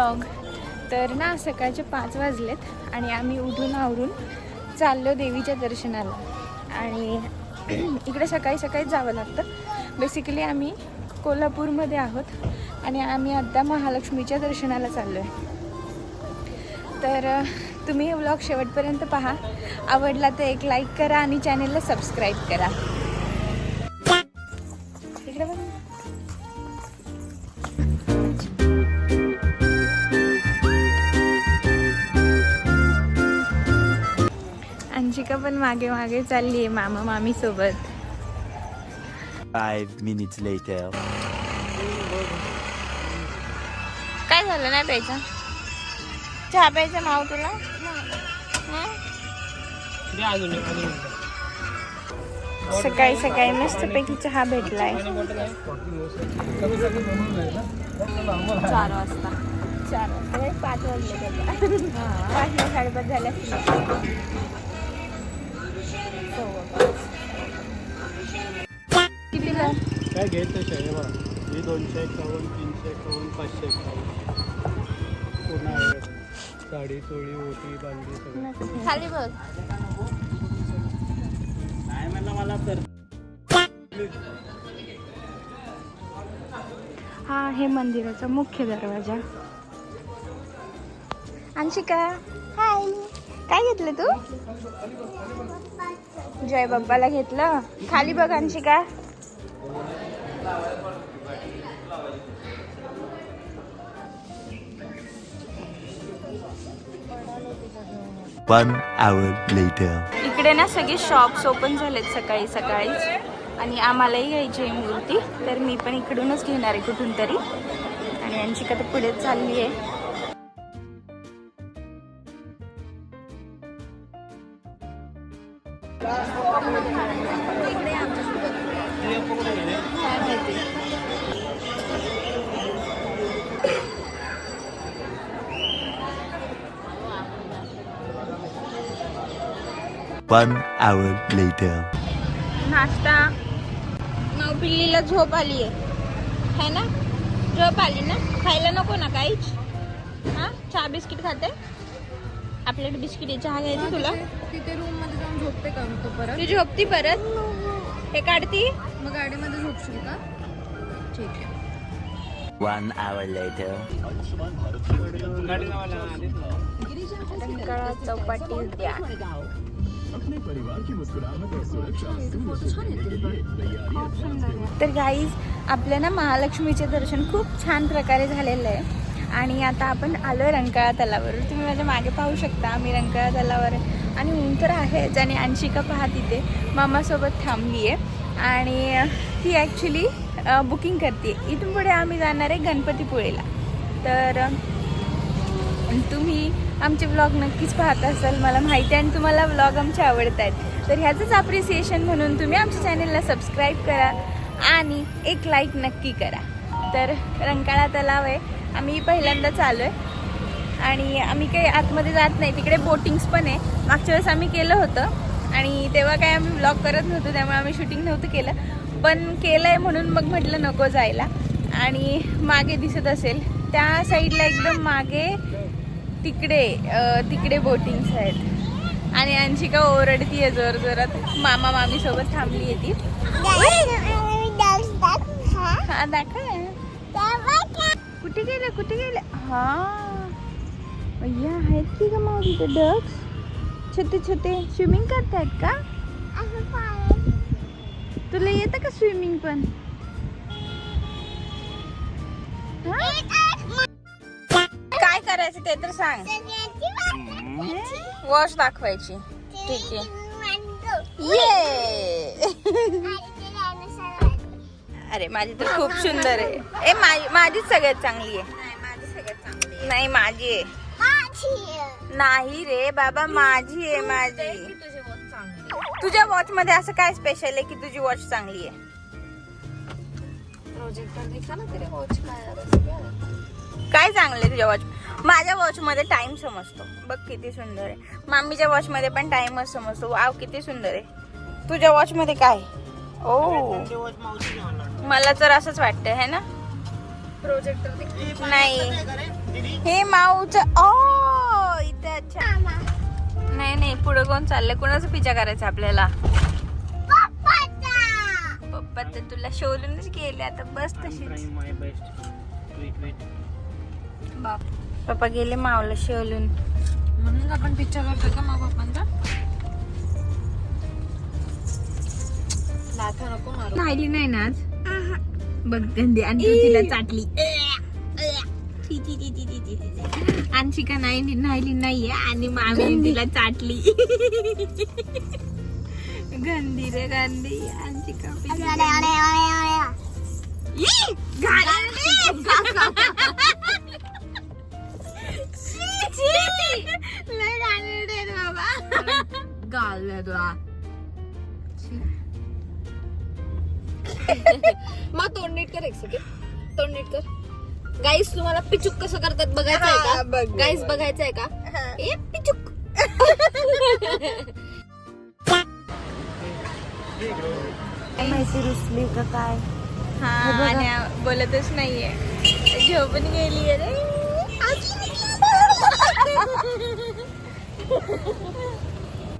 Vlog. तर ना सकाळचे 5 वाजलेत आणि आम्ही उठून आवरून चाललो देवीच्या दर्शनाला. आणि इकडे सकाळी सकाळीच जावं लागतं. बेसिकली आम्ही कोल्हापूरमध्ये आहोत आणि आम्ही आता महालक्ष्मीच्या दर्शनाला चाललो आहे. तर तुम्ही हे व्लॉग शेवटपर्यंत पहा. आवडला तर एक लाईक करा आणि चॅनेलला सबस्क्राईब करा. इकडे बघा. अंशिका पण मागे मागे चालली आहे मामा मामी सोबत. 5 minutes later. काय झालं नाही प्यायचं? चहा प्यायचा माव तुला? सकाळी सकाळी मस्त पैकी चहा भेटलाय. 4 वाजता 5 वाजले. 5 साडेपाच झाल्या. कितीला काय घ्यायचं आहे बघा. ही 251, 351, 551 पूर्ण आहे. साडी चोळी ओटी बांगडी सगळं खाली बघ. नाही म्हणलं मला तर. हा आहे मंदिराचा मुख्य दरवाजा. अंशिका हाय. काय घेतलं तू? जय बाप्पाला घेतलं. खाली बघ अंशिका. One hour later. इकडे ना सगळे शॉप्स ओपन झालेत सकाळी सकाळीच आणि आम्हालाही घ्यायची आहे मूर्ती. तर मी पण इकडूनच घेणार आहे कुठून तरी. आणि अंशिका तर पुढे चालली आहे. One hour later. नाश्ता. मग पिल्लीला झोप आली आहे ना? झोप आली ना? खायला नको ना काहीच? हा चहा बिस्किट खाते? आपल्याकडे बिस्किट आहे. चहा घ्यायची तुला? तिथे रूम मध्ये जाऊन झोपते का तू परत? तू झोपती परत? हे काढती? मग गाडीमध्ये झोपशील का? ठीक आहे. 1 hour later. रंकाळा चौपाटी उद्यान. तर गाईज आपलं ना महालक्ष्मीचे दर्शन खूप छान प्रकारे झालेलं आहे. आणि आता आपण आलो रंकाळा तलावावर. तुम्ही माझ्या मागे पाहू शकता. आम्ही रंकाळा तलावावर आणि ऊन तर आहेच. आणि अंशिका पहा तिथे मामासोबत थांबली आहे आणि ती ॲक्च्युली बुकिंग करते. इथून पुढे आम्ही जाणार आहे गणपतीपुळेला. तर तुम्ही आमचे व्लॉग नक्कीच पाहत असाल मला माहिती आहे. आणि तुम्हाला व्लॉग आमचे आवडत आहेत. तर ह्याचंच अप्रिसिएशन म्हणून तुम्ही आमच्या चॅनलला सबस्क्राईब करा आणि एक लाईक नक्की करा. तर रंकाळा तलाव आहे. आम्ही पहिल्यांदाच आलो आहे आणि आम्ही काही आतमध्ये जात नाही. तिकडे बोटिंग्स पण आहे. मागच्या वेळेस आम्ही केलं होतं आणि तेव्हा काय आम्ही व्लॉग करत नव्हतो त्यामुळे आम्ही शूटिंग नव्हतं केलं. पण केलं आहे म्हणून मग म्हटलं नको जायला. आणि मागे दिसत असेल त्या साईडला एकदम मागे तिकडे बोटिंग्स आहेत. आणि अंशिका ओरडती आहे जोर जोरात. मामा मामी सोबत थांबली आहे ती. हा दाखव. कुठे गेलं? हा भैया आहेत की का मग इथे डक्स छोटे छोटे स्विमिंग करतायत का? तुला येतं का स्विमिंग पण? काय करायचं ते तर सांग. वॉश दाखवायची. ठीक आहे. ये अरे माझी तर खूप सुंदर आहे. माझीच सगळ्यात चांगली आहे. नाही माझी आहे. नाही रे बाबा माझी आहे. माझी. तुझ्या वॉच मध्ये असं काय स्पेशल आहे की तुझी वॉच चांगली आहे? काय चांगलं आहे तुझ्या वॉच? माझ्या वॉच मध्ये टाइम समजतो. बघ किती सुंदर आहे. मामीच्या वॉच मध्ये पण टाइमच समजतो. वाव किती सुंदर आहे. तुझ्या वॉच मध्ये काय? ओ मला तर असंच वाटतंय है ना. प्रोजेक्टर नाही हे माऊच इथे अच्छा नाही नाही पुढे कोण चाललंय कोणाचा पिछा करायचा आपल्याला पप्पा तर तुला शोधूनच गेले आता बस तशीच माय बेस्ट वेट बाप पप्पा गेले मावला शोधून म्हणून आपण पिक्चर करतो का मग पप्पांचा लाथा नको मारू राहिली नाही ना आज बघ गंदी आणि तू तिला चाटली अंशिका नाही राहिली नाहीये आणि मामी तिला चाटली गंदी रे गंदी अंशिका ई, घाणेरडी. लय घाणेरडी आहे रे बाबा गाल तुला मग तोंड नीट कर एक सेकंड तोंड नीट कर गाईस तुम्हाला पिचुक कसं करतात बघायचं आहे हा, का बघ. गाईस बघायचं आहे का ए पिचुक माहिती रुसली का काय हा आणि बोलतच नाहीये झोपून गेली रे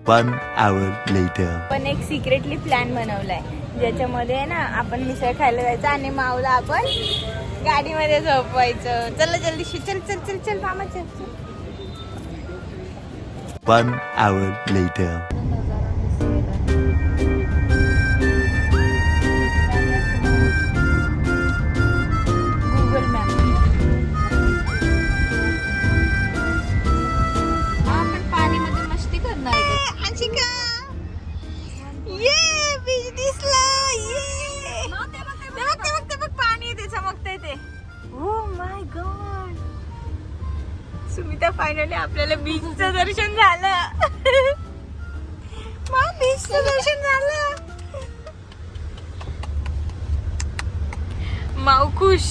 One hour later. पण एक सिक्रेटली प्लॅन बनवलाय ज्याच्यामध्ये ना आपण मिसळ खायला जायचं आणि माऊला आपण गाडीमध्ये झोपवायचं चला जल्दीशी चल चल चल चल मामा चल चल. One hour later. Google map आपण पाणीमध्ये मस्ती करणार आहे का? अंशिका ये बीच दिसला ये ते बघ पाणी येते चमकते ते oh my God Sumita finally आपल्याला बीचचं दर्शन झालं मग बीचचं दर्शन झालं माऊ खुश